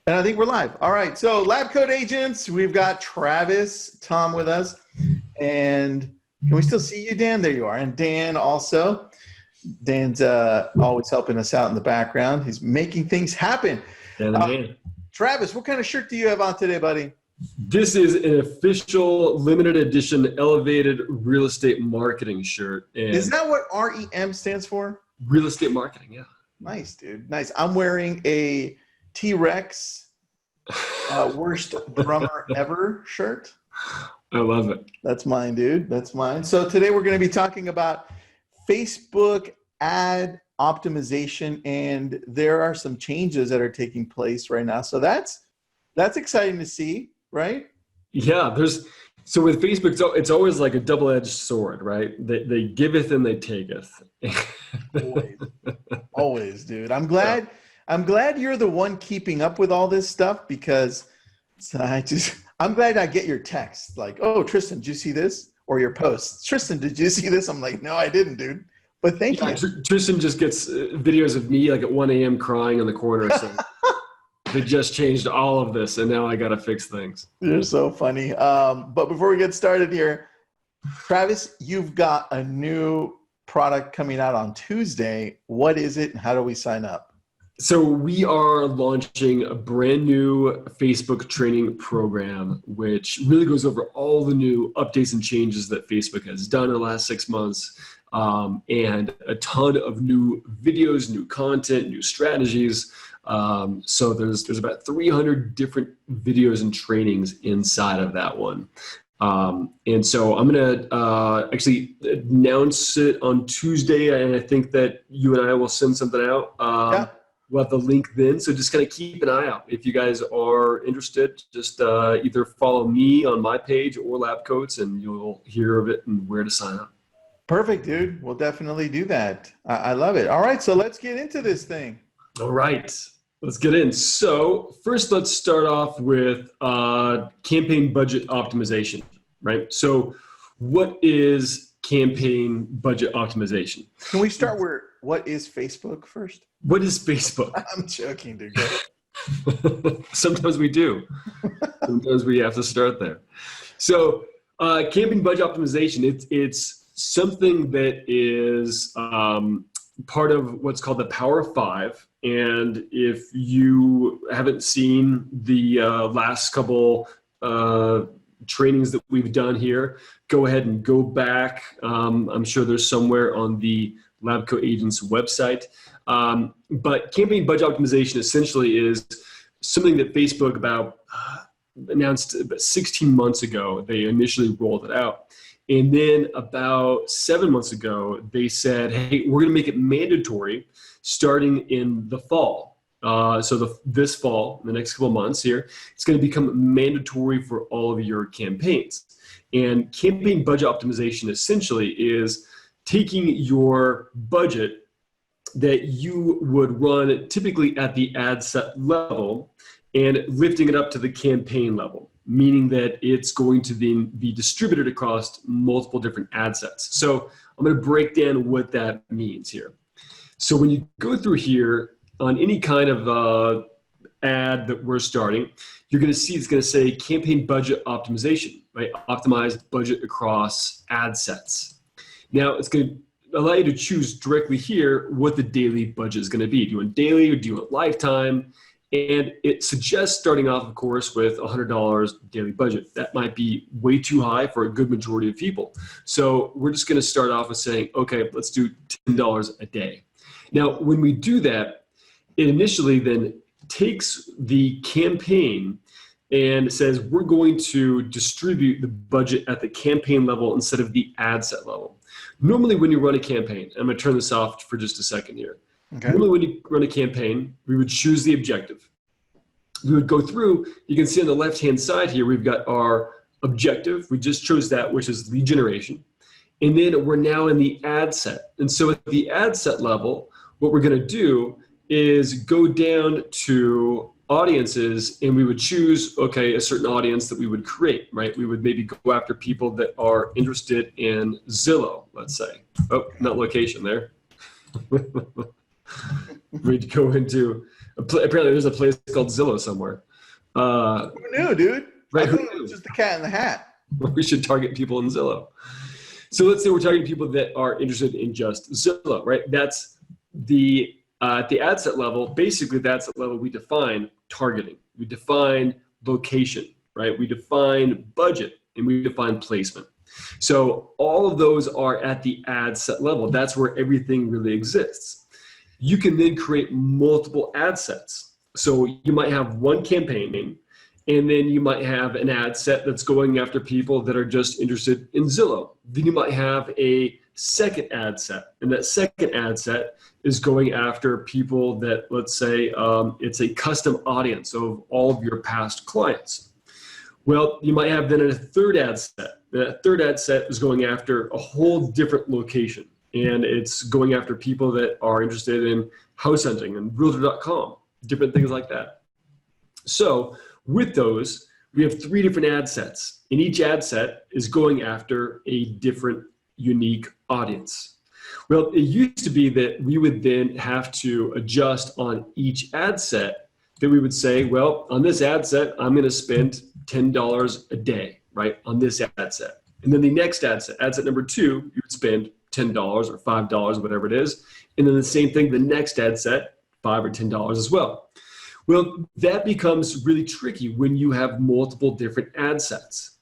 And I think we're live. All right. So Lab Coat Agents, we've got Travis, Thom with us. And can we still see you, Dan? There you are. And Dan also. Dan's always helping us out in the background. He's making things happen. Dan. Travis, what kind of shirt do you have on today, buddy? This is an official limited edition elevated real estate marketing shirt. And is that what REM stands for? Real estate marketing, yeah. Nice, dude. Nice. I'm wearing a T-Rex worst drummer ever shirt. I love it. That's mine, dude. That's mine. So today we're going to be talking about Facebook ad optimization, and there are some changes that are taking place right now. So that's exciting to see, right? Yeah, so with Facebook, it's always like a double-edged sword, right? They giveth and they taketh. Always, dude. I'm glad you're the one keeping up with all this stuff, because I'm glad I get your text like, "Oh, Tristan, did you see this?" Or your posts, "Tristan, did you see this?" I'm like, "No, I didn't, dude." But thank you. Tristan just gets videos of me like at 1 a.m. crying in the corner saying, "They just changed all of this, and now I got to fix things." You're so funny. But before we get started here, Travis, you've got a new product coming out on Tuesday. What is it, and how do we sign up? So we are launching a brand new Facebook training program, which really goes over all the new updates and changes that Facebook has done in the last 6 months, and a ton of new videos, new content, new strategies. So there's about 300 different videos and trainings inside of that one. And so I'm going to actually announce it on Tuesday, and I think that you and I will send something out. Yeah. We'll have the link then. So just kind of keep an eye out. If you guys are interested, just either follow me on my page or Lab Coats, and you'll hear of it and where to sign up. Perfect, dude. We'll definitely do that. I love it. All right, so let's get into this thing. All right, let's get in. So first, let's start off with campaign budget optimization, right? So what is campaign budget optimization? Can we start where, what is Facebook first? What is Facebook? I'm joking, dude. Sometimes we do. Sometimes we have to start there. So campaign budget optimization, it's something that is part of what's called the Power of Five. And if you haven't seen the last couple trainings that we've done here, go ahead and go back. I'm sure there's somewhere on the Lab Coat Agents website. But campaign budget optimization essentially is something that Facebook announced about 16 months ago. They initially rolled it out. And then about 7 months ago, they said, hey, we're going to make it mandatory starting in the fall. This fall, in the next couple of months here, it's going to become mandatory for all of your campaigns. And campaign budget optimization essentially is taking your budget that you would run typically at the ad set level and lifting it up to the campaign level, meaning that it's going to then be distributed across multiple different ad sets. So I'm going to break down what that means here. So when you go through here on any kind of ad that we're starting, you're going to see it's going to say campaign budget optimization, right? Optimized budget across ad sets. Now it's going to allow you to choose directly here what the daily budget is going to be. Do you want daily or do you want lifetime? And it suggests starting off, of course, with $100 daily budget. That might be way too high for a good majority of people. So we're just going to start off with saying, okay, let's do $10 a day. Now, when we do that, it initially then takes the campaign and says we're going to distribute the budget at the campaign level instead of the ad set level. Normally when you run a campaign, I'm going to turn this off for just a second here. Okay. Normally when you run a campaign, we would choose the objective. We would go through, you can see on the left-hand side here, we've got our objective. We just chose that, which is lead generation. And then we're now in the ad set. And so at the ad set level, what we're going to do is go down to audiences, and we would choose, okay, a certain audience that we would create, right? We would maybe go after people that are interested in Zillow, let's say. Oh, not location there. We'd go into Apparently there's a place called Zillow somewhere. Who knew, dude? Right, I who thought it knew? was just the cat in the hat. We should target people in Zillow. So let's say we're targeting people that are interested in just Zillow, right? That's the at the ad set level. Basically, that's the level we define targeting. We define location, right? We define budget, and we define placement. So all of those are at the ad set level. That's where everything really exists. You can then create multiple ad sets. So you might have one campaign name, and then you might have an ad set that's going after people that are just interested in Zillow. Then you might have a second ad set, and that second ad set is going after people that, let's say, it's a custom audience of all of your past clients. Well, you might have then a third ad set. That third ad set is going after a whole different location, and it's going after people that are interested in house hunting and realtor.com, different things like that. So with those, we have 3 different ad sets, and each ad set is going after a different unique audience. Well, it used to be that we would then have to adjust on each ad set, that we would say, well, on this ad set, I'm going to spend $10 a day, right, on this ad set. And then the next ad set number 2, you would spend $10 or $5 or whatever it is. And then the same thing, the next ad set, $5 or $10 as well. Well, that becomes really tricky when you have multiple different ad sets.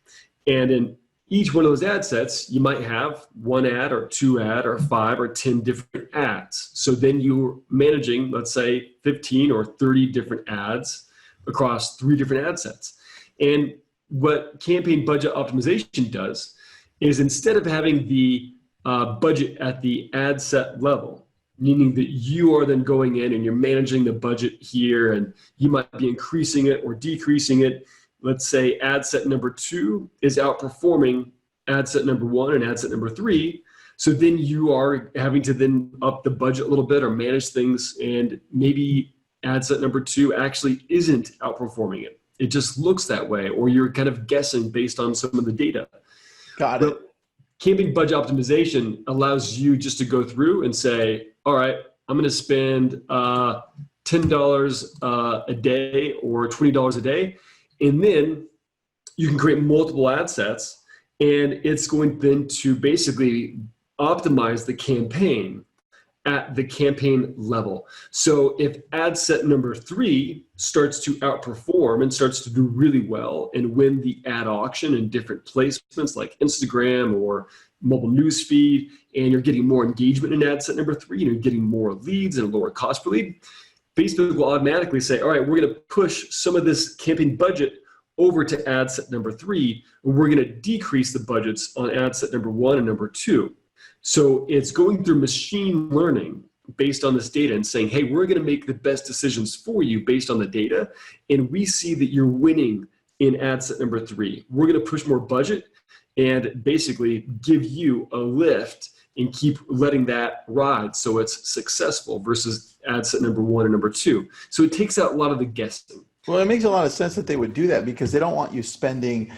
And in each one of those ad sets, you might have 1 ad or 2 ad or 5 or 10 different ads. So then you're managing, let's say, 15 or 30 different ads across 3 different ad sets. And what campaign budget optimization does is, instead of having the budget at the ad set level, meaning that you are then going in and you're managing the budget here, and you might be increasing it or decreasing it. Let's say ad set number 2 is outperforming ad set number 1 and ad set number 3. So then you are having to then up the budget a little bit or manage things, and maybe ad set number 2 actually isn't outperforming it. It just looks that way, or you're kind of guessing based on some of the data. Got it. Campaign budget optimization allows you just to go through and say, all right, I'm going to spend $10 a day or $20 a day. And then you can create multiple ad sets, and it's going then to basically optimize the campaign at the campaign level. So if ad set number 3 starts to outperform and starts to do really well and win the ad auction in different placements like Instagram or mobile news feed, and you're getting more engagement in ad set number 3, and you're getting more leads and a lower cost per lead, Facebook will automatically say, all right, we're going to push some of this campaign budget over to ad set number 3, and we're going to decrease the budgets on ad set number 1 and number 2. So it's going through machine learning based on this data and saying, hey, we're going to make the best decisions for you based on the data. And we see that you're winning in ad set number 3. We're going to push more budget and basically give you a lift and keep letting that ride so it's successful, versus ad set number 1 and number 2. So it takes out a lot of the guessing. Well, it makes a lot of sense that they would do that, because they don't want you spending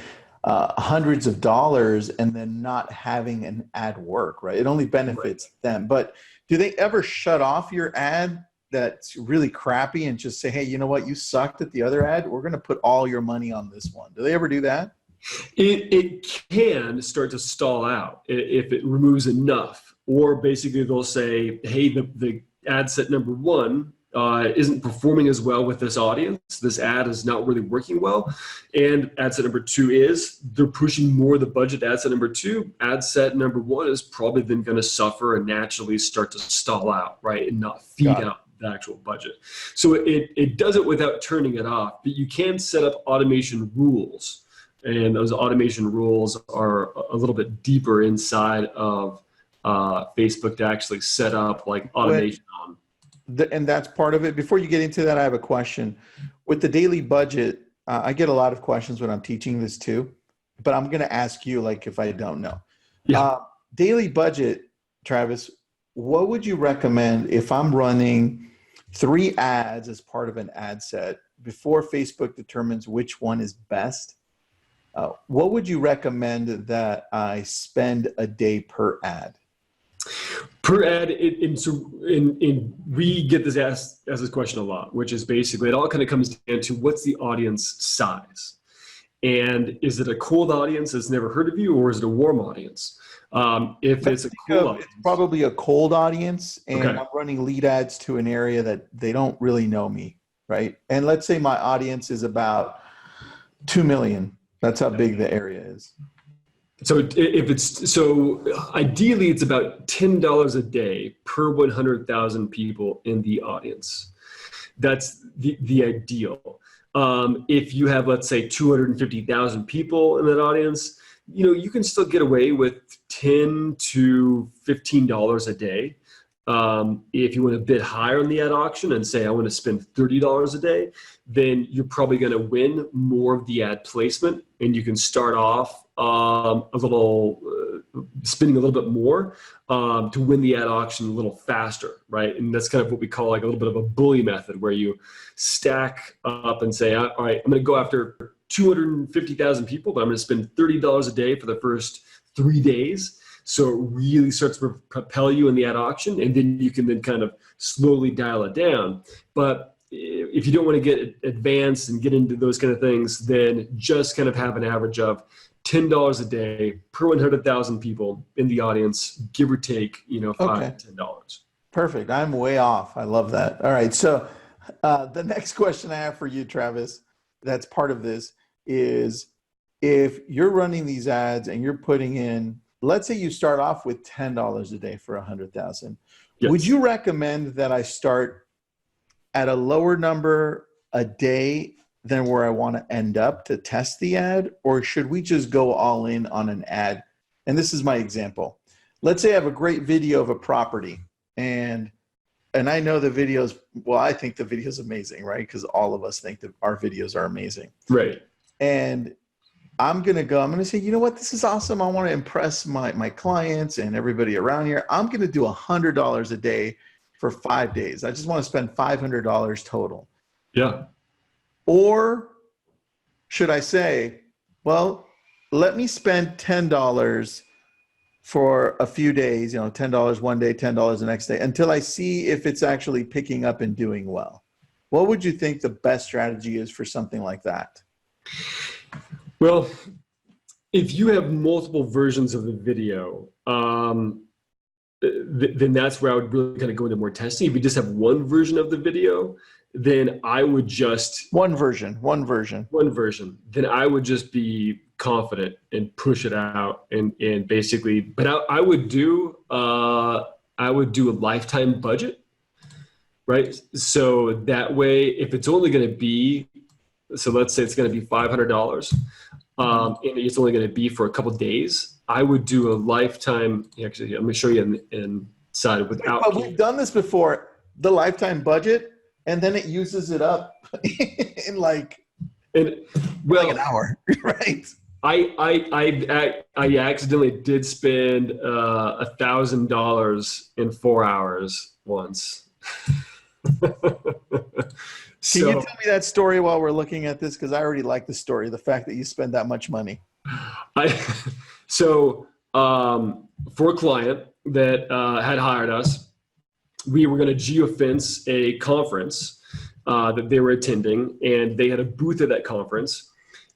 hundreds of dollars and then not having an ad work, right? It only benefits them. But do they ever shut off your ad that's really crappy and just say, hey, you know what? You sucked at the other ad. We're going to put all your money on this one. Do they ever do that? It can start to stall out if it removes enough, or basically they'll say, hey, the ad set number 1 isn't performing as well with this audience. This ad is not really working well. And ad set number 2 is, they're pushing more of the budget to ad set number 2. Ad set number 1 is probably then going to suffer and naturally start to stall out, right? And not feed out the actual budget. So it does it without turning it off, but you can set up automation rules. And those automation rules are a little bit deeper inside of Facebook to actually set up like automation on. And that's part of it. Before you get into that, I have a question. With the daily budget, I get a lot of questions when I'm teaching this too, but I'm going to ask you, like, if I don't know. Yeah. Daily budget, Travis, what would you recommend if I'm running 3 ads as part of an ad set before Facebook determines which one is best? What would you recommend that I spend a day per ad? Per ad, we get asked this question a lot, which is basically it all kind of comes down to what's the audience size, and is it a cold audience that's never heard of you, or is it a warm audience? If it's a cold audience, it's probably a cold audience, and Okay. I'm running lead ads to an area that they don't really know me, right? And let's say my audience is about 2 million. That's how big the area is. So ideally it's about $10 a day per 100,000 people in the audience. That's the ideal. If you have, let's say, 250,000 people in that audience, you can still get away with $10 to $15 a day. If you want to bid higher on the ad auction and say, I want to spend $30 a day, then you're probably going to win more of the ad placement, and you can start off spending a little bit more to win the ad auction a little faster, right? And that's kind of what we call like a little bit of a bully method, where you stack up and say, all right, I'm going to go after 250,000 people, but I'm going to spend $30 a day for the first 3 days. So it really starts to propel you in the ad auction, and then you can then kind of slowly dial it down. But if you don't want to get advanced and get into those kind of things, then just kind of have an average of $10 a day per 100,000 people in the audience, give or take, $5 to $10. Perfect. I'm way off. I love that. All right. So the next question I have for you, Travis, that's part of this is, if you're running these ads and you're putting in, let's say you start off with $10 a day for 100,000. Yes. Would you recommend that I start at a lower number a day than where I want to end up to test the ad? Or should we just go all in on an ad? And this is my example. Let's say I have a great video of a property, and I know the videos, well, I think the video is amazing, right? Because all of us think that our videos are amazing. Right. And I'm going to say, you know what? This is awesome. I want to impress my clients and everybody around here. I'm going to do $100 a day for 5 days. I just want to spend $500 total. Yeah. Or should I say, well, let me spend $10 for a few days, $10 one day, $10 the next day, until I see if it's actually picking up and doing well. What would you think the best strategy is for something like that? Well, if you have multiple versions of the video, then that's where I would really kind of go into more testing. If you just have one version of the video, then I would just one version. Then I would just be confident and push it out and basically. But I would do a lifetime budget, right? So that way, if it's only going to be, so let's say it's going to be $500, and it's only going to be for a couple of days, I would do a lifetime. Actually, I'm going to show you inside without. But we've done this before. The lifetime budget. And then it uses it up in like an hour, right? I accidentally did spend $1,000 in 4 hours once. Can you tell me that story while we're looking at this? Because I already like the story, the fact that you spend that much money. For a client that had hired us, we were going to geofence a conference that they were attending, and they had a booth at that conference.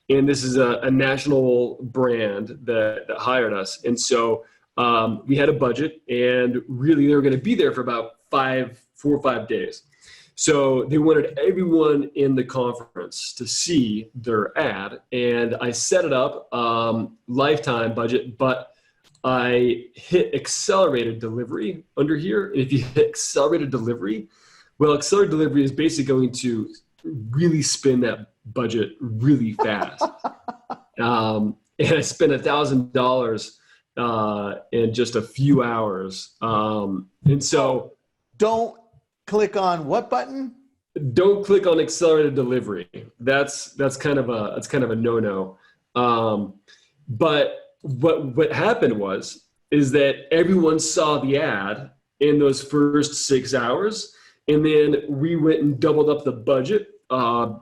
And this is a national brand that hired us. And so we had a budget, and really they were going to be there for about 4 or 5 days. So they wanted everyone in the conference to see their ad, and I set it up lifetime budget, but I hit accelerated delivery under here. And if you hit accelerated delivery, well, accelerated delivery is basically going to really spin that budget really fast. And I spent $1,000 in just a few hours. And so don't click on what button? Don't click on accelerated delivery. That's kind of a no-no. But what happened is that everyone saw the ad in those first 6 hours, and then we went and doubled up the budget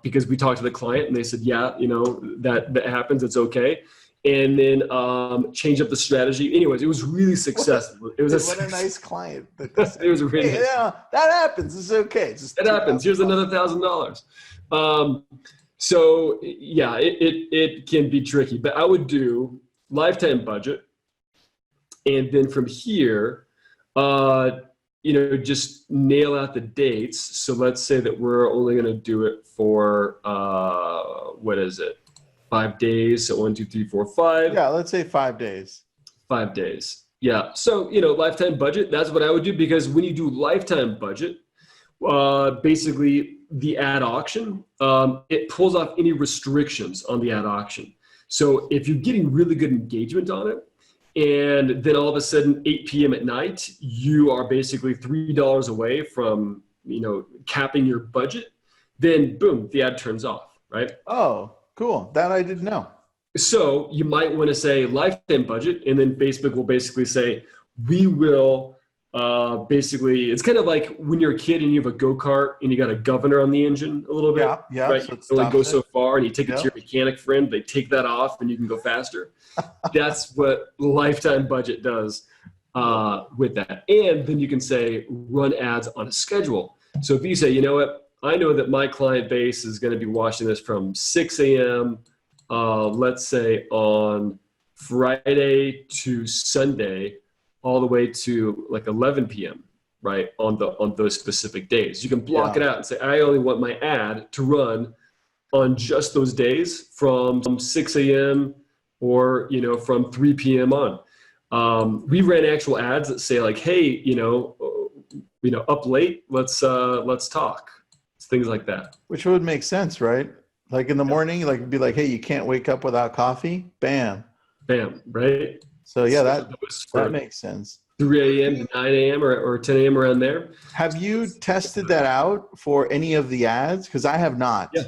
because we talked to the client and they said, yeah, that happens, it's okay. and then change up the strategy. Anyways, it was really successful. It was what a nice client. It was really hey, nice. yeah, that happens. It's okay. It's just It happens. Here's another $1,000. So yeah, it can be tricky, but I would do lifetime budget, and then from here, just nail out the dates. So let's say that we're only going to do it for what is it? 5 days. So 1, 2, 3, 4, 5. Yeah, let's say 5 days. 5 days. Yeah. So, lifetime budget, that's what I would do, because when you do lifetime budget, basically the ad auction, it pulls off any restrictions on the ad auction. So if you're getting really good engagement on it, and then all of a sudden 8 p.m. at night, you are basically $3 away from, capping your budget, then boom, the ad turns off, right? Oh, cool. That I didn't know. So you might want to say lifetime budget, and then Facebook will basically say, we will it's kind of like when you're a kid and you have a go-kart and you got a governor on the engine a little bit. Yeah. Right? So you can only go so far, and you take it to Yep. your mechanic friend, they take that off and you can go faster. That's what lifetime budget does with that. And then you can say run ads on a schedule. So if you say, you know what, I know that my client base is going to be watching this from 6 a.m., let's say on Friday to Sunday, all the way to like 11 p.m., right, on those specific days. You can block it out and say, I only want my ad to run on just those days from 6 a.m. or, from 3 p.m. on. We ran actual ads that say like, hey, up late, let's talk. It's things like that. Which would make sense, right? Like in the morning, like it'd be like, hey, you can't wake up without coffee. Bam. Bam, right? So yeah, So that makes sense. 3 a.m. to 9 a.m. or 10 a.m. around there. Have you tested that out for any of the ads? Because I have not. Yeah,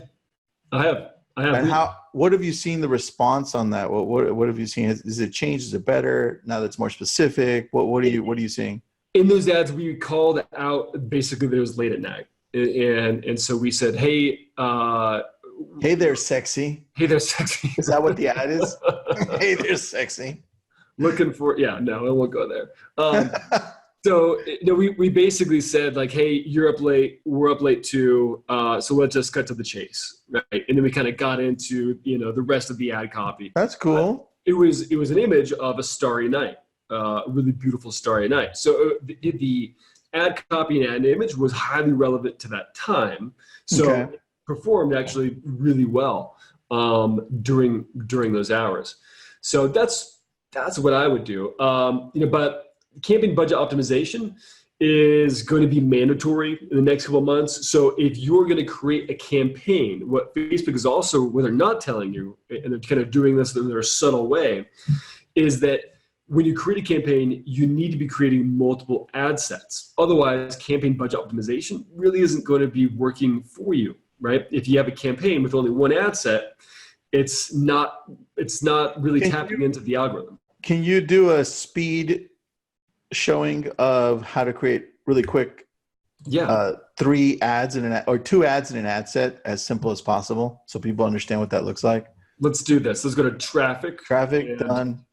I have. And what have you seen the response on that? What have you seen? Is it changed? Is it better now that it's more specific? What are you seeing? In those ads, we called out basically that it was late at night, and so we said, hey. Hey there, sexy. Hey there, sexy. Is that what the ad is? Hey there, sexy. Looking for, no, I won't go there. So we basically said like, hey, you're up late, we're up late too, so let's just cut to the chase, right? And then we kind of got into the rest of the ad copy. That's cool. It was an image of a starry night, a really beautiful starry night. So the ad copy and ad image was highly relevant to that time. So it performed actually really well during those hours. So that's what I would do. But campaign budget optimization is going to be mandatory in the next couple of months. So if you're going to create a campaign, what Facebook is also, what they're not telling you, and they're kind of doing this in a subtle way, is that when you create a campaign, you need to be creating multiple ad sets. Otherwise, campaign budget optimization really isn't going to be working for you, right? If you have a campaign with only one ad set, it's not really tapping into the algorithm. Can you do a speed showing of how to create really quick 3 ads in or 2 ads in an ad set as simple as possible so people understand what that looks like? Let's do this. Let's go to traffic. Traffic, done.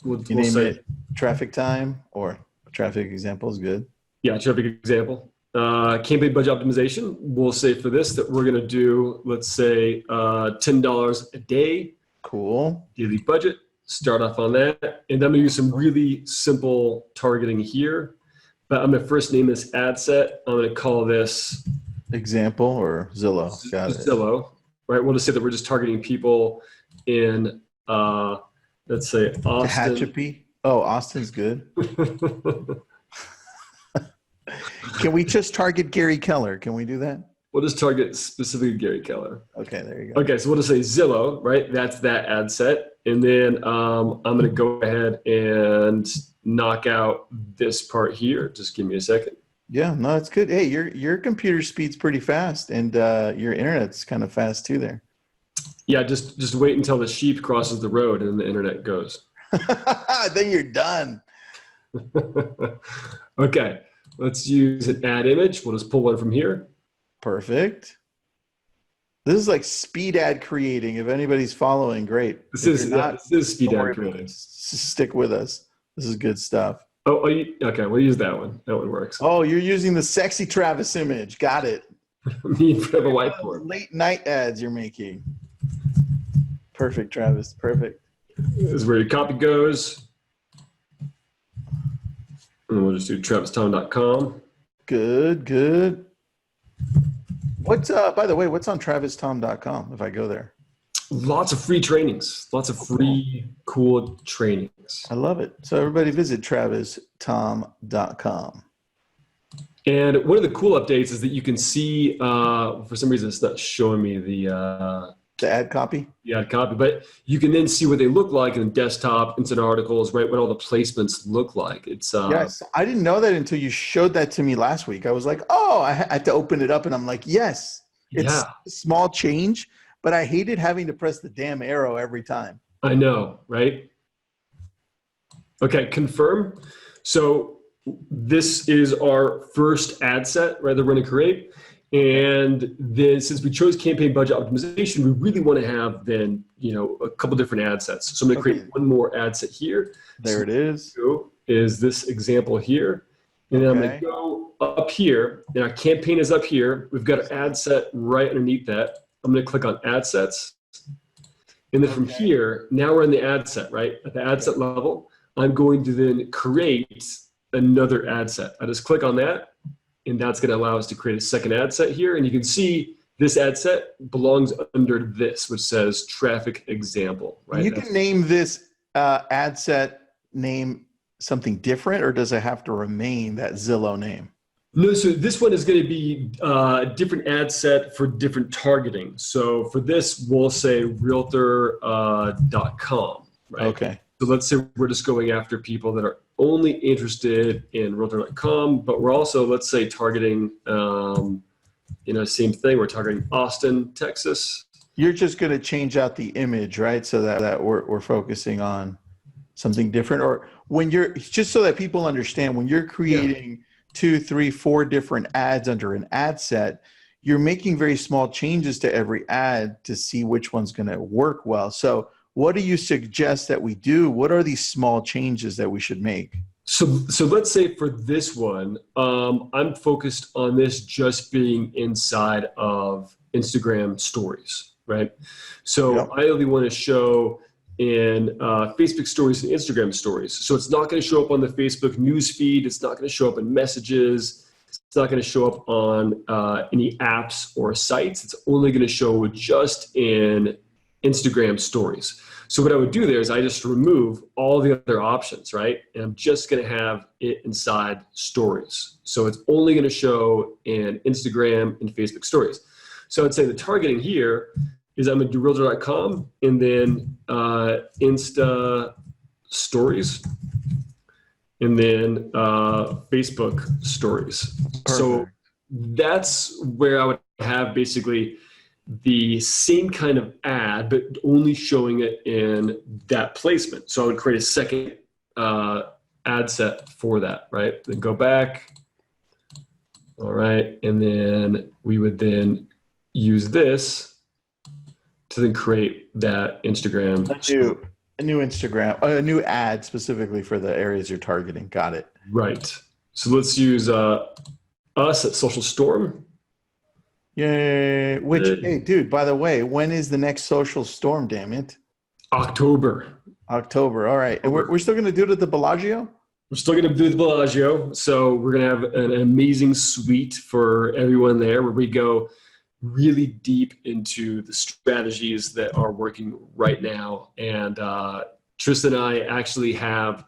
We'll name say it traffic time or traffic example is good. Yeah, traffic example. Campaign budget optimization. We'll say for this that we're going to do, let's say, $10 a day. Cool. Daily budget. Start off on that. And then I'm going to use some really simple targeting here. But I'm going to first name this ad set. I'm going to call this example or Zillow. Got it. Zillow. Right. We'll just say that we're just targeting people in, let's say, Austin. Tehachapi. Oh, Austin's good. Can we just target Gary Keller? Can we do that? We'll just target specifically Gary Keller. Okay, there you go. Okay, so we'll just say Zillow, right? That's that ad set. And then I'm going to go ahead and knock out this part here. Just give me a second. Yeah, no, it's good. Hey, your computer speed's pretty fast, and your internet's kind of fast too there. Yeah, just wait until the sheep crosses the road and the internet goes. Then you're done. Okay, let's use an ad image. We'll just pull one from here. Perfect. This is like speed ad creating. If anybody's following, great. This If is you're not, this is speed don't ad worry about creating. it. Stick with us. This is good stuff. Okay, we'll use that one. That one works. Oh, you're using the sexy Travis image. Got it. Me in front of a whiteboard. Late night ads you're making. Perfect, Travis. Perfect. This is where your copy goes. And we'll just do travisthom.com. Good. What's by the way, what's on travisthom.com if I go there? Lots of free trainings. Lots of free, cool trainings. I love it. So everybody visit travisthom.com. And one of the cool updates is that you can see, for some reason it's not showing me the ad copy? The ad copy, but you can then see what they look like in the desktop, instant articles, right? What all the placements look like. It's yes, I didn't know that until you showed that to me last week. I was like, oh, I had to open it up and I'm like, yes, it's a small change, but I hated having to press the damn arrow every time. I know, right? Okay, confirm. So this is our first ad set, right, that we're going to create. And then since we chose campaign budget optimization, we really want to have then, a couple different ad sets. So I'm going to create one more ad set here. There it is. Is this example here. And then I'm going to go up here, and our campaign is up here. We've got our ad set right underneath that. I'm going to click on ad sets. And then from here, now we're in the ad set, right? At the ad set level, I'm going to then create another ad set. I just click on that, and that's going to allow us to create a second ad set here. And you can see this ad set belongs under this, which says traffic example, right? You can name this ad set name something different, or does it have to remain that Zillow name? No, so this one is going to be a different ad set for different targeting. So for this, we'll say realtor.com, right? Okay. So let's say we're just going after people that are only interested in realtor.com, but we're also, let's say, targeting, same thing. We're targeting Austin, Texas. You're just going to change out the image, right? So that we're focusing on something different, or when you're, just so that people understand, when you're creating 2, 3, 4 different ads under an ad set, you're making very small changes to every ad to see which one's going to work well. So what do you suggest that we do? What are these small changes that we should make? So let's say for this one, I'm focused on this just being inside of Instagram stories, right? So I only want to show in Facebook stories and Instagram stories. So it's not going to show up on the Facebook news feed. It's not going to show up in messages. It's not going to show up on any apps or sites. It's only going to show just in Instagram stories. So what I would do there is I just remove all the other options, right? And I'm just going to have it inside stories. So it's only going to show in Instagram and Facebook stories. So I'd say the targeting here is I'm going to do realtor.com and then Insta stories and then Facebook stories. Perfect. So that's where I would have basically the same kind of ad, but only showing it in that placement. So I would create a second ad set for that, right? Then go back. All right. And then we would then use this to then create that Instagram. A new Instagram, a new ad specifically for the areas you're targeting. Got it. Right. So let's use us at Social Storm. Yay. Hey, dude, by the way, when is the next Social Storm, damn it? October. All right. And we're still going to do it at the Bellagio? We're still going to do the Bellagio. So we're going to have an amazing suite for everyone there where we go really deep into the strategies that are working right now. And Tristan and I actually have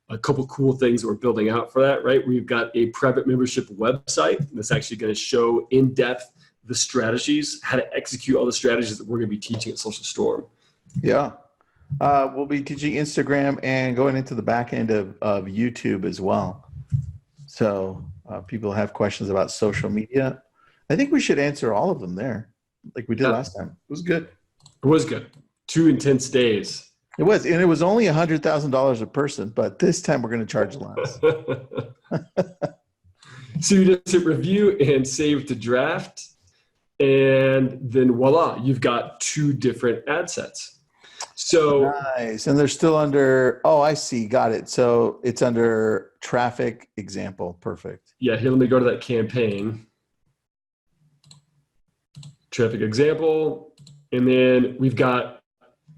a couple cool things that we're building out for that, right? We've got a private membership website that's actually going to show in depth the strategies, how to execute all the strategies that we're going to be teaching at Social Storm. Yeah. We'll be teaching Instagram and going into the back end of YouTube as well. So people have questions about social media. I think we should answer all of them there like we did last time. It was good. It was good. 2 intense days. It was. And it was only $100,000 a person, but this time we're going to charge less. So you just hit review and save to draft. And then voila, you've got 2 different ad sets. So nice. And they're still under, oh, I see. Got it. So it's under traffic example. Perfect. yeah, here, let me go to that campaign. Traffic example. And then we've got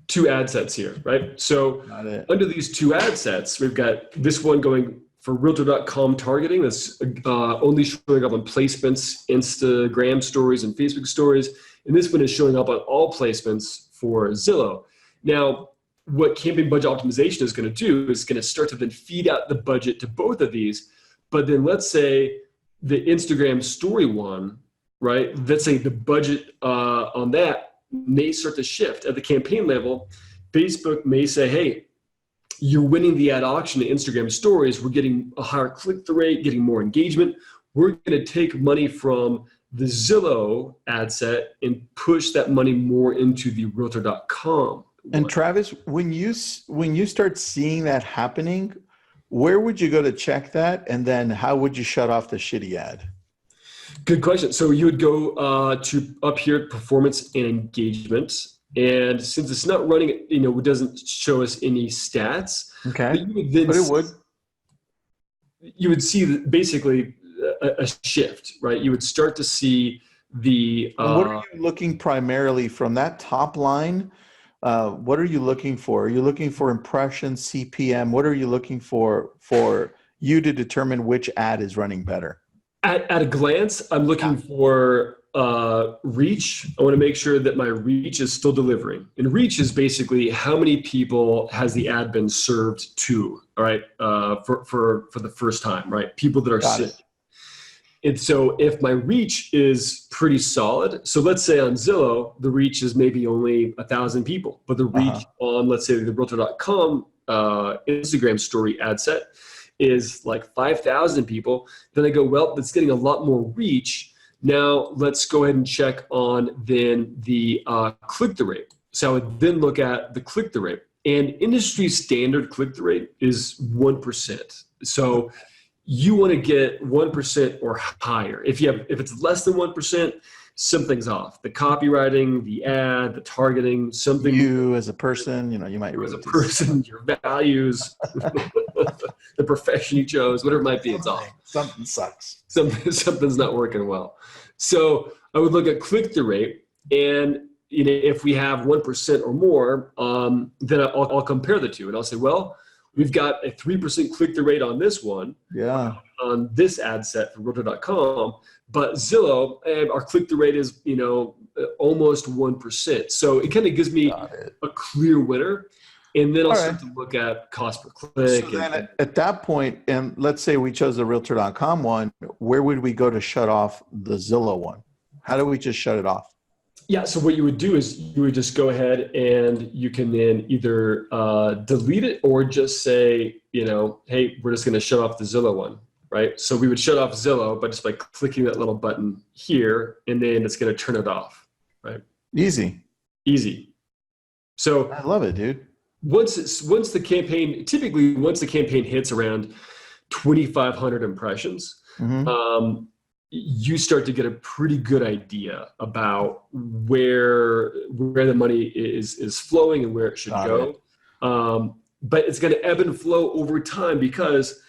2 ad sets here, right? So under these 2 ad sets, we've got this one going for Realtor.com targeting that's only showing up on placements, Instagram stories, and Facebook stories. And this one is showing up on all placements for Zillow. Now, what campaign budget optimization is going to do is going to start to then feed out the budget to both of these. But then let's say the Instagram story one, right? Let's say the budget on that may start to shift at the campaign level. Facebook may say, hey, you're winning the ad auction to Instagram stories. We're getting a higher click-through rate, getting more engagement. We're going to take money from the Zillow ad set and push that money more into the Realtor.com. And Travis, when you start seeing that happening, where would you go to check that? And then how would you shut off the shitty ad? Good question. So you would go to up here, performance and engagement. And since it's not running, it doesn't show us any stats. Okay. But it would. You would see basically a shift, right? You would start to see the. What are you looking primarily from that top line? What are you looking for? Are you looking for impressions, CPM? What are you looking for you to determine which ad is running better? At a glance, I'm looking for reach. I want to make sure that my reach is still delivering. And reach is basically how many people has the ad been served to, all right, for the first time, right? People that are sick. And so if my reach is pretty solid, so let's say on Zillow, the reach is maybe only 1,000 people, but the reach on, let's say, the Realtor.com Instagram story ad set is like 5,000 people, then I go, well, that's getting a lot more reach. Now let's go ahead and check on then the click-through rate. So I would then look at the click-through rate, and industry standard click-through rate is 1%. So you want to get 1% or higher. If it's less than 1%, something's off. The copywriting, the ad, the targeting, something. You as a person, you might. You as a person, your values, the profession you chose, whatever it might be, it's off. Something sucks. Something's not working well. So I would look at click-through rate, and if we have 1% or more, then I'll compare the two, and I'll say, well, we've got a 3% click-through rate on this one, on this ad set for Realtor.com, but Zillow, our click-through rate is, almost 1%. So it kind of gives me a clear winner, and then I'll start to look at cost per click. So then at that point, and let's say we chose the Realtor.com one, where would we go to shut off the Zillow one? How do we just shut it off? Yeah, so what you would do is you would just go ahead and you can then either delete it or just say, hey, we're just going to shut off the Zillow one, right? So we would shut off Zillow by just by clicking that little button here, and then it's going to turn it off, right? Easy. So I love it, dude. Once the campaign hits around 2,500 impressions, you start to get a pretty good idea about where the money is flowing and where it should go. But it's going to ebb and flow over time because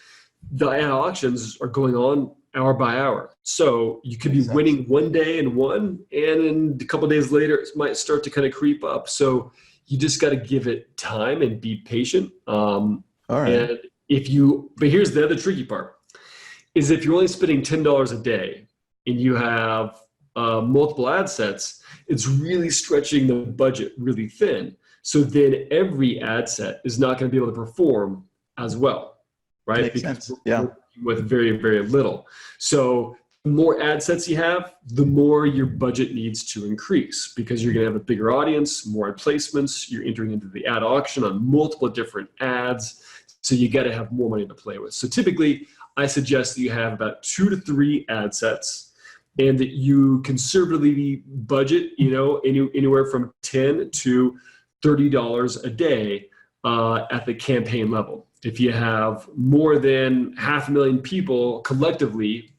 the ad auctions are going on hour by hour. So you could be winning one day in one, and then a couple of days later, it might start to kind of creep up. So you just got to give it time and be patient. All right. But here's the other tricky part. Is if you're only spending $10 a day and you have multiple ad sets, it's really stretching the budget really thin. So then every ad set is not going to be able to perform as well, right? Makes sense. Yeah. With very, very little. So the more ad sets you have, the more your budget needs to increase because you're going to have a bigger audience, more placements. You're entering into the ad auction on multiple different ads. So you got to have more money to play with. So typically, I suggest that you have about 2 to 3 ad sets and that you conservatively budget, anywhere from $10 to $30 a day at the campaign level. If you have more than 500,000 people collectively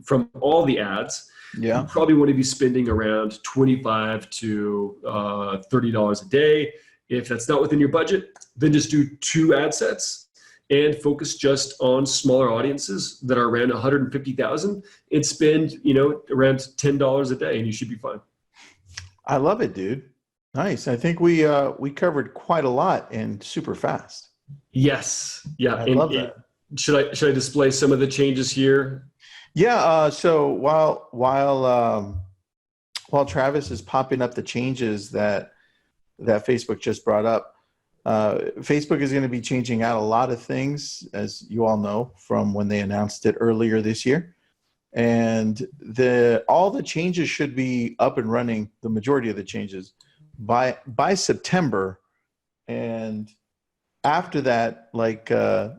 from all the ads, Yeah. You probably want to be spending around $25 to $30 a day. If that's not within your budget, then just do 2 ad sets and focus just on smaller audiences that are around 150,000 and spend, around $10 a day, and you should be fine. I love it, dude. Nice. I think we covered quite a lot and super fast. Yes. Yeah. I love that. Should I display some of the changes here? Yeah. So while Travis is popping up the changes that Facebook just brought up, Facebook is going to be changing out a lot of things, as you all know, from when they announced it earlier this year. And all the changes should be up and running, the majority of the changes, by September. And after that, like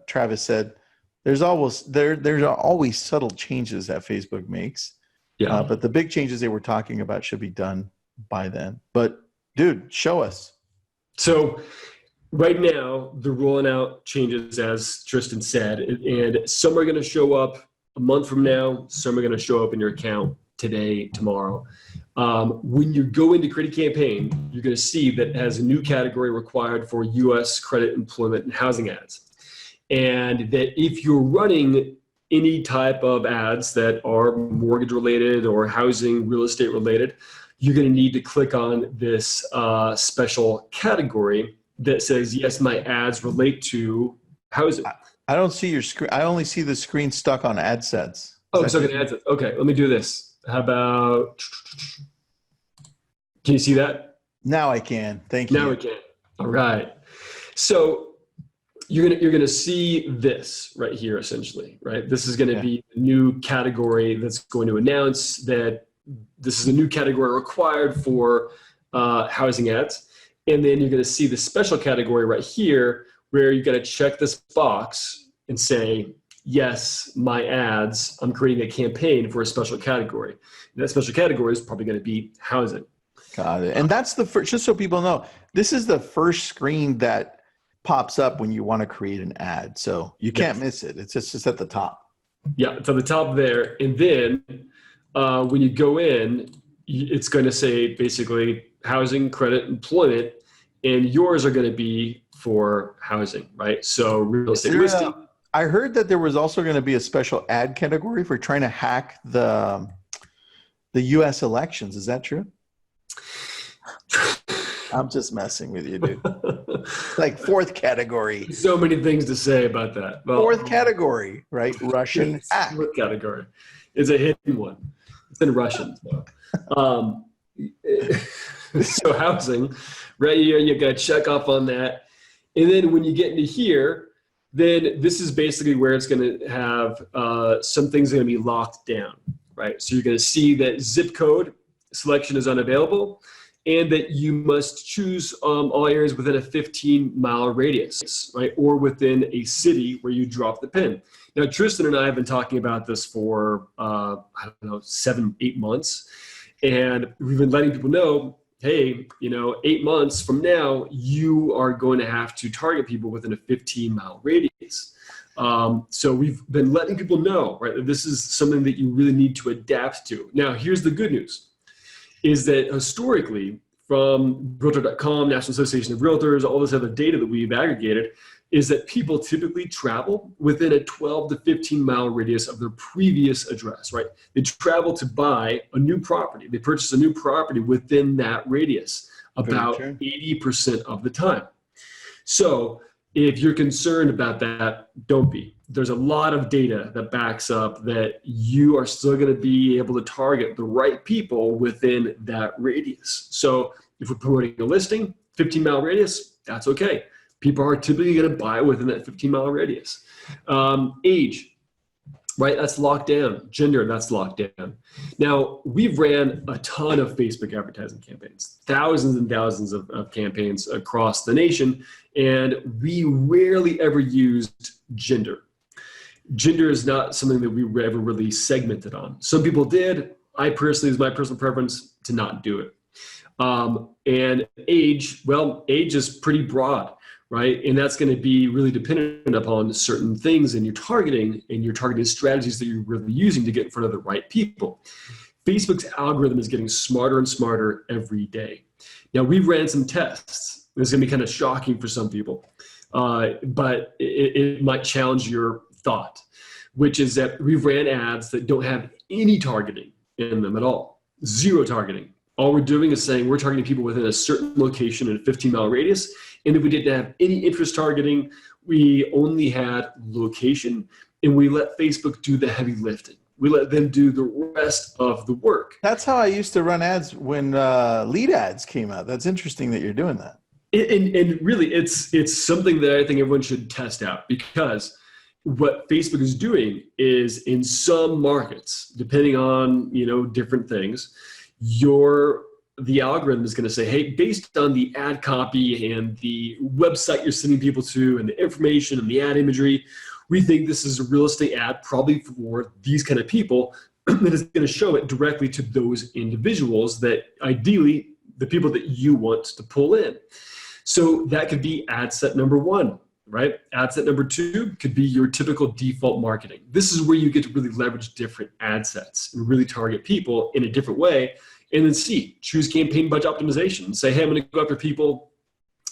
Travis said, there's always subtle changes that Facebook makes. Yeah. But the big changes they were talking about should be done by then. But dude, show us. So right now, they're rolling out changes, as Tristan said, and some are going to show up a month from now. Some are going to show up in your account today, tomorrow. When you go into create a campaign, you're going to see that it has a new category required for U.S. credit, employment, and housing ads. And that if you're running any type of ads that are mortgage related or housing, real estate related, you're going to need to click on this special category that says, yes, my ads relate to housing. I don't see your screen. I only see the screen stuck on ad sets. Oh, it's stuck on ad sets. Okay, let me do this. How about, can you see that? Now I can. Thank you. Now we can. All right. So you're gonna see this right here, essentially, right? This is going to be a new category that's going to announce that this is a new category required for housing ads. And then you're going to see the special category right here where you got to check this box and say, yes, my ads, I'm creating a campaign for a special category. And that special category is probably going to be housing. Got it. And that's the first, just so people know, this is the first screen that pops up when you want to create an ad. So you can't miss it. It's just at the top. Yeah, it's on the top there. And then when you go in, it's going to say basically housing, credit, employment, and yours are going to be for housing, right? So real estate listing. I heard that there was also going to be a special ad category for trying to hack the U.S. elections. Is that true? I'm just messing with you, dude. Like fourth category. So many things to say about that. Well, fourth category, right? Russian hack. Fourth category. It's a hidden one. It's in Russian. So housing, right here, you got to check off on that. And then when you get into here, then this is basically where it's going to have some things are going to be locked down, right? So you're going to see that zip code selection is unavailable and that you must choose all areas within a 15-mile radius, right? Or within a city where you drop the pin. Now, Tristan and I have been talking about this for, 7-8 months. And we've been letting people know, hey, 8 months from now, you are going to have to target people within a 15-mile radius. So we've been letting people know, right, that this is something that you really need to adapt to. Now, here's the good news, is that historically, from Realtor.com, National Association of Realtors, all this other data that we've aggregated, is that people typically travel within a 12 to 15-mile radius of their previous address, right? They travel to buy a new property. They purchase a new property within that radius about 80% of the time. So if you're concerned about that, don't be. There's a lot of data that backs up that you are still going to be able to target the right people within that radius. So if we're promoting a listing, 15-mile radius, that's okay. People are typically going to buy within that 15-mile radius. Age, right? That's locked down. Gender, that's locked down. Now, we've ran a ton of Facebook advertising campaigns, thousands and thousands of campaigns across the nation, and we rarely ever used gender. Gender is not something that we ever really segmented on. Some people did. I personally, it's my personal preference to not do it. And age, well, age is pretty broad, right? And that's going to be really dependent upon certain things in your targeting and your targeting strategies that you're really using to get in front of the right people. Facebook's algorithm is getting smarter and smarter every day. Now, we've ran some tests. It's going to be kind of shocking for some people, but it might challenge your thought, which is that we've ran ads that don't have any targeting in them at all. Zero targeting. All we're doing is saying we're targeting people within a certain location in a 15-mile radius. And if we didn't have any interest targeting, we only had location, and we let Facebook do the heavy lifting. We let them do the rest of the work. That's how I used to run ads when lead ads came out. That's interesting that you're doing that. And really, it's something that I think everyone should test out, because what Facebook is doing is, in some markets, depending on different things, the algorithm is going to say, hey, based on the ad copy and the website you're sending people to and the information and the ad imagery, we think this is a real estate ad probably for these kind of people, that is going to show it directly to those individuals that ideally the people that you want to pull in. So that could be ad set number one, right? Ad set number two could be your typical default marketing. This is where you get to really leverage different ad sets and really target people in a different way. And then choose campaign budget optimization and say, hey, I'm going to go after people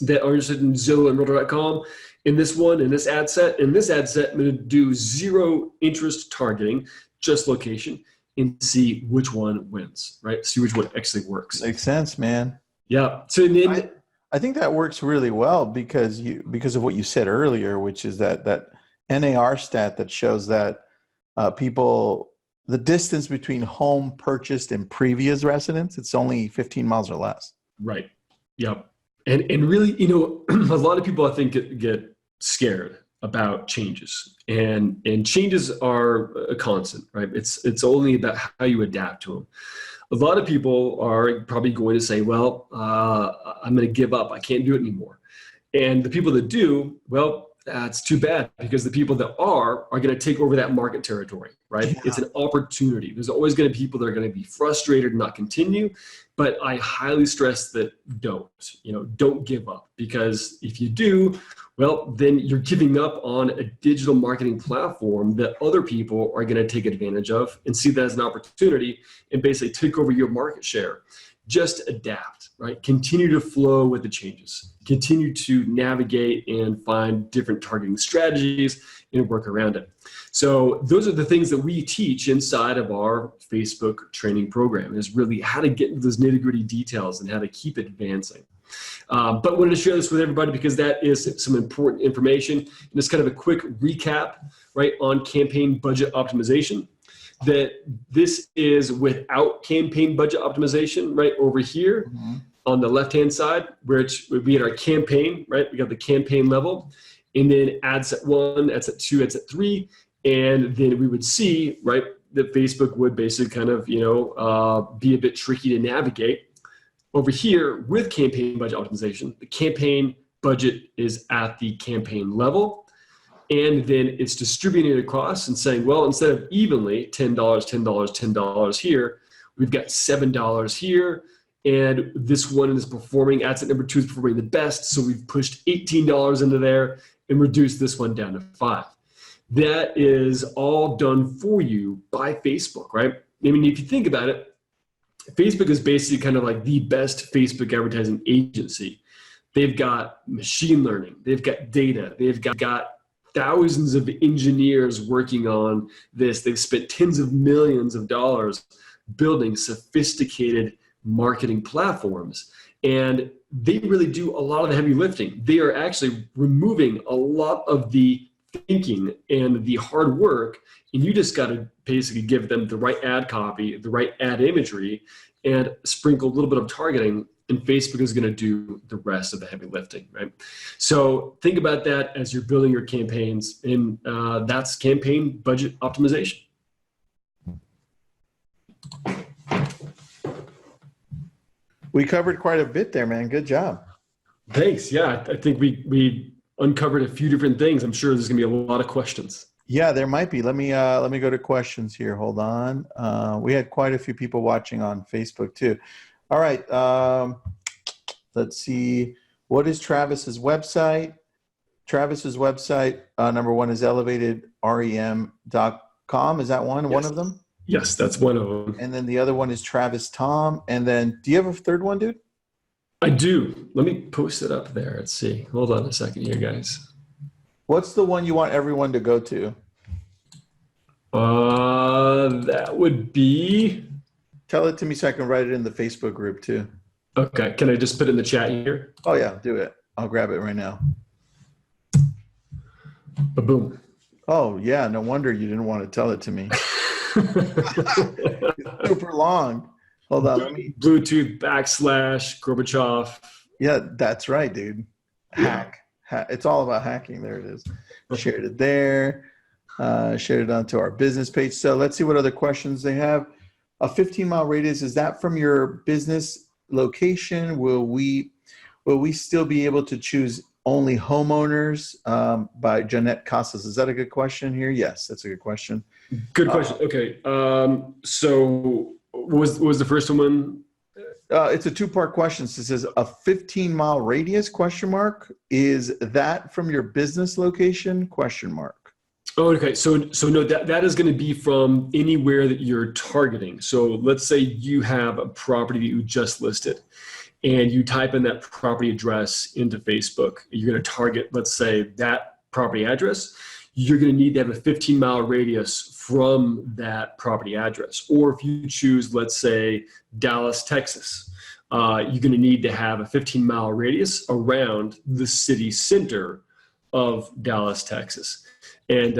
that are interested in Zillow and Realtor.com in this one, in this ad set. In this ad set, I'm going to do zero interest targeting, just location, and see which one wins, right? See which one actually works. Makes sense, man. Yeah. So then, I think that works really well because of what you said earlier, which is that NAR stat that shows that people, the distance between home purchased and previous residence, it's only 15 miles or less. Right. Yep. And really, a lot of people I think get scared about changes, and changes are a constant, right? It's only about how you adapt to them. A lot of people are probably going to say, well, I'm going to give up. I can't do it anymore. And the people that do, well, that's too bad, because the people that are going to take over that market territory, right? Yeah. It's an opportunity. There's always going to be people that are going to be frustrated and not continue, but I highly stress that don't give up, because if you do, well, then you're giving up on a digital marketing platform that other people are going to take advantage of and see that as an opportunity and basically take over your market share. Just adapt, right? Continue to flow with the changes. Continue to navigate and find different targeting strategies and work around it. So those are the things that we teach inside of our Facebook training program, is really how to get into those nitty-gritty details and how to keep advancing. But wanted to share this with everybody because that is some important information. And it's kind of a quick recap, right, on campaign budget optimization. That this is without campaign budget optimization, right over here on the left-hand side, which would be at our campaign, right? We got the campaign level, and then ad set 1, ad set 2, ad set 3, and then we would see, right, that Facebook would basically kind of, be a bit tricky to navigate. Over here with campaign budget optimization, the campaign budget is at the campaign level. And then it's distributing it across and saying, well, instead of evenly $10, $10, $10 here, we've got $7 here. And this one is performing, ad set number 2 is performing the best. So we've pushed $18 into there and reduced this one down to $5. That is all done for you by Facebook, right? I mean, if you think about it, Facebook is basically kind of like the best Facebook advertising agency. They've got machine learning, they've got data, they've got thousands of engineers working on this. They've spent tens of millions of dollars building sophisticated marketing platforms. And they really do a lot of the heavy lifting. They are actually removing a lot of the thinking and the hard work. And you just got to basically give them the right ad copy, the right ad imagery, and sprinkle a little bit of targeting, and Facebook is going to do the rest of the heavy lifting, right? So think about that as you're building your campaigns, and that's campaign budget optimization. We covered quite a bit there, man. Good job. Thanks. Yeah, I think we uncovered a few different things. I'm sure there's going to be a lot of questions. Yeah, there might be. Let me go to questions here. Hold on. We had quite a few people watching on Facebook too. All right. Let's see. What is Travis's website? Travis's website, number one, is elevatedrem.com. Is that one? Yes. One of them? Yes, that's one of them. And then the other one is Travis Thom. And then do you have a third one, dude? I do. Let me post it up there. Let's see. Hold on a second here, guys. What's the one you want everyone to go to? That would be. Tell it to me so I can write it in the Facebook group too. Okay. Can I just put it in the chat here? Oh yeah, do it. I'll grab it right now. Boom. Oh yeah, no wonder you didn't want to tell it to me. It's super long. Hold on, let me. Bluetooth / Gorbachev. Yeah, that's right, dude. Hack. It's all about hacking. There it is. Shared it there. Shared it onto our business page. So let's see what other questions they have. A 15-mile radius, is that from your business location? Will we still be able to choose only homeowners? By Jeanette Casas. Is that a good question here? Yes, that's a good question. Good question. Okay. So what was the first one? It's a two-part question. So it says a 15-mile radius, question mark. Is that from your business location, question mark? Oh, okay. So no, that is going to be from anywhere that you're targeting. So let's say you have a property that you just listed and you type in that property address into Facebook. You're going to target, let's say, that property address. You're going to need to have a 15-mile radius from that property address. Or if you choose, let's say, Dallas, Texas, you're going to need to have a 15-mile radius around the city center of Dallas, Texas. And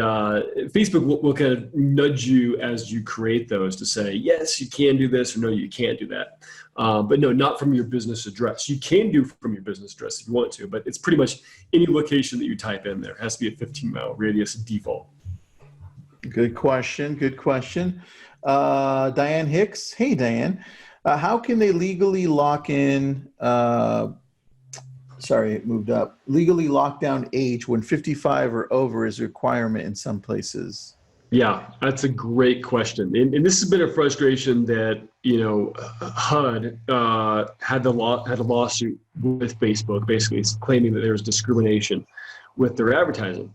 Facebook will kind of nudge you as you create those to say, yes, you can do this, or no, you can't do that. But no, not from your business address. You can do from your business address if you want to, but it's pretty much any location that you type in there. It has to be a 15-mile radius default. Good question. Good question. Diane Hicks. Hey, Diane. How can they legally lock in sorry, it moved up. Legally lock down age when 55 or over is a requirement in some places? Yeah, that's a great question. And this has been a frustration that, HUD had a lawsuit with Facebook, basically claiming that there was discrimination with their advertising.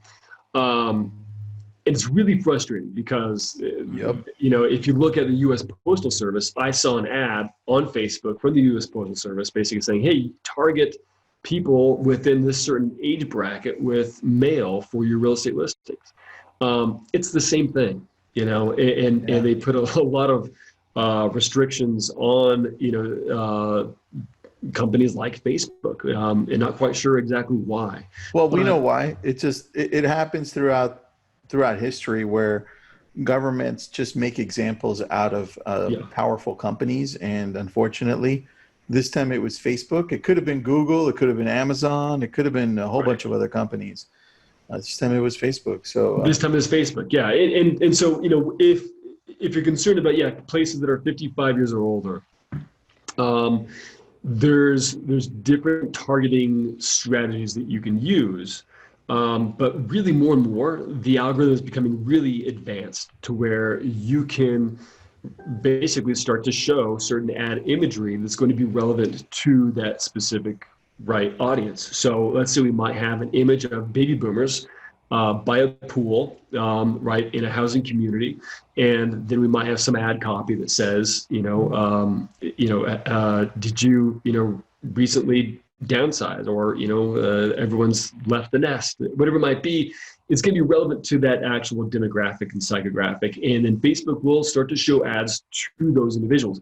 It's really frustrating because, if you look at the U.S. Postal Service, I saw an ad on Facebook from the U.S. Postal Service basically saying, hey, target people within this certain age bracket with mail for your real estate listings. It's the same thing, and they put a lot of restrictions on, companies like Facebook, and not quite sure exactly why. Well, we know why. It happens throughout history where governments just make examples out of powerful companies. And unfortunately, this time it was Facebook. It could have been Google. It could have been Amazon. It could have been a whole bunch of other companies. This time it was Facebook. So this time it's Facebook. Yeah. And so, if you're concerned about, places that are 55 years or older, there's different targeting strategies that you can use. But really more and more, the algorithm is becoming really advanced to where you can basically start to show certain ad imagery that's going to be relevant to that specific audience. So let's say we might have an image of baby boomers by a pool, in a housing community, and then we might have some ad copy that says, did you, recently downsize, or everyone's left the nest, whatever it might be. It's going to be relevant to that actual demographic and psychographic, and then Facebook will start to show ads to those individuals.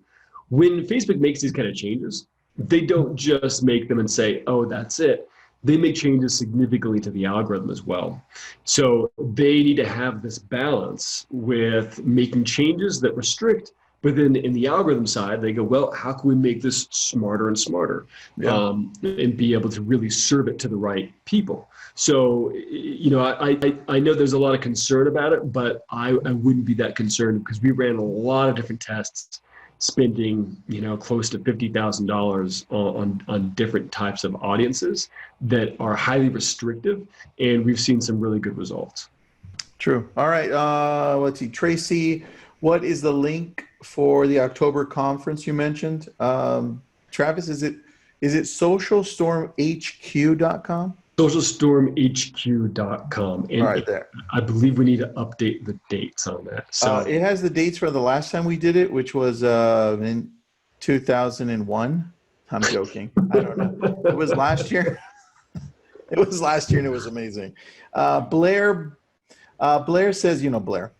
When Facebook makes these kind of changes, they don't just make them and say, oh, that's it. They make changes significantly to the algorithm as well. So they need to have this balance with making changes that restrict, but then in the algorithm side, they go, well, how can we make this smarter and smarter, and be able to really serve it to the right people? So, I know there's a lot of concern about it, but I wouldn't be that concerned because we ran a lot of different tests, spending, close to $50,000 on different types of audiences that are highly restrictive, and we've seen some really good results. True. All right. Let's see. Tracy, what is the link for the October conference you mentioned? Travis, is it socialstormhq.com? socialstormhq.com. And Right there. I believe we need to update the dates on that. So It has the dates for the last time we did it, which was in 2001. I'm joking. I don't know. It was last year. It was last year, and it was amazing. Blair says, Blair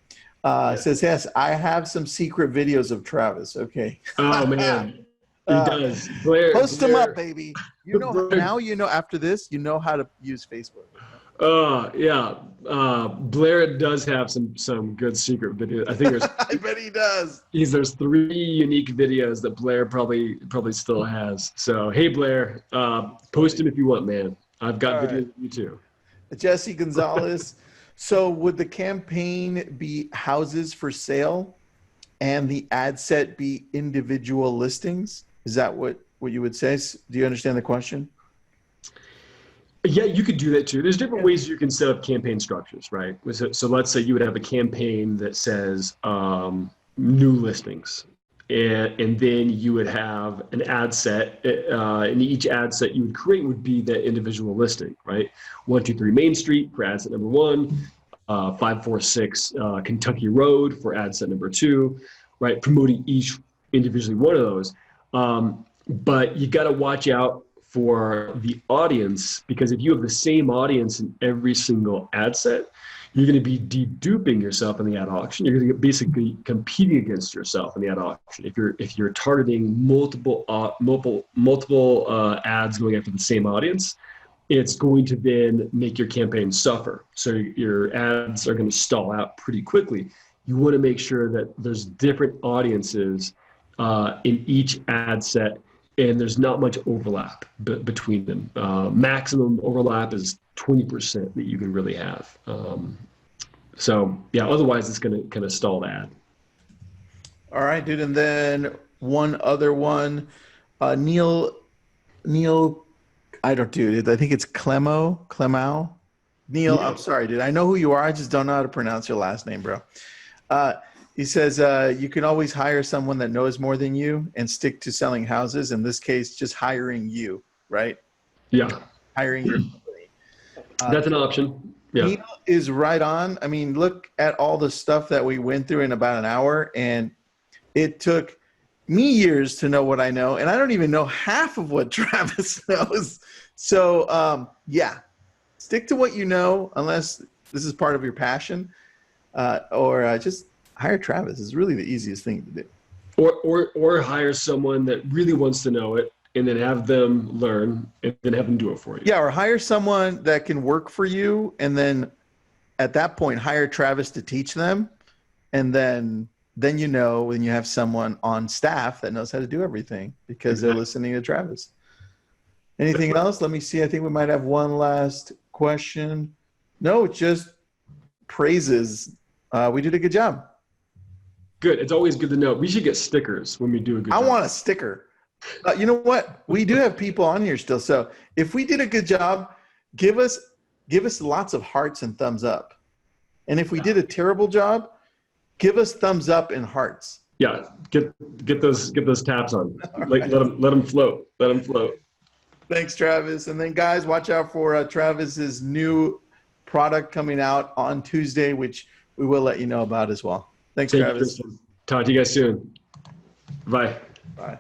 says, yes, I have some secret videos of Travis. Okay. oh man, he does. Blair, Post them up, baby. Now after this, you know how to use Facebook. Yeah. Blair does have some good secret videos. I think there's. I bet he does. There's 3 unique videos that Blair probably still has. So hey, Blair, post them if you want, man. I've got videos of you too. Jesse Gonzalez. So would the campaign be houses for sale and the ad set be individual listings? Is that what you would say? Do you understand the question? Yeah, you could do that too. There's different ways you can set up campaign structures, right? So let's say you would have a campaign that says new listings. And then you would have an ad set, and each ad set you would create would be the individual listing, right? 123 Main Street for ad set number 1, 546 Kentucky Road for ad set number 2, right? Promoting each individually one of those. But you got to watch out for the audience, because if you have the same audience in every single ad set, you're going to be deduping yourself in the ad auction. You're going to basically competing against yourself in the ad auction. If you're targeting multiple ads going after the same audience, it's going to then make your campaign suffer. So your ads are going to stall out pretty quickly. You want to make sure that there's different audiences in each ad set, and there's not much overlap between them. Maximum overlap is 20% that you can really have. So yeah, otherwise it's going to kind of stall the ad. All right, dude. And then one other one, Neil, I think it's Clemau. Neil, yeah. I'm sorry, dude. I know who you are. I just don't know how to pronounce your last name, bro. He says, you can always hire someone that knows more than you and stick to selling houses. In this case, just hiring you, right? Yeah. Hiring your company. That's an option. Yeah. Neil is right on. I mean, look at all the stuff that we went through in about an hour, and it took me years to know what I know, and I don't even know half of what Travis knows. So, yeah, stick to what you know, unless this is part of your passion, or just hire Travis. Is really the easiest thing to do. Or hire someone that really wants to know it, and then have them learn, and then have them do it for you. Yeah, or hire someone that can work for you, and then at that point, hire Travis to teach them, and then when you have someone on staff that knows how to do everything because they're listening to Travis. Anything else? Let me see. I think we might have one last question. No, just praises. We did a good job. Good. It's always good to know. We should get stickers when we do a good job. I want a sticker. You know what? We do have people on here still. So if we did a good job, give us lots of hearts and thumbs up. And if we did a terrible job, give us thumbs up and hearts. Yeah, get those tabs on. Like let them float. Let them float. Thanks, Travis. And then guys, watch out for Travis's new product coming out on Tuesday, which we will let you know about as well. Thanks, Travis. Talk to you guys soon. Bye. Bye.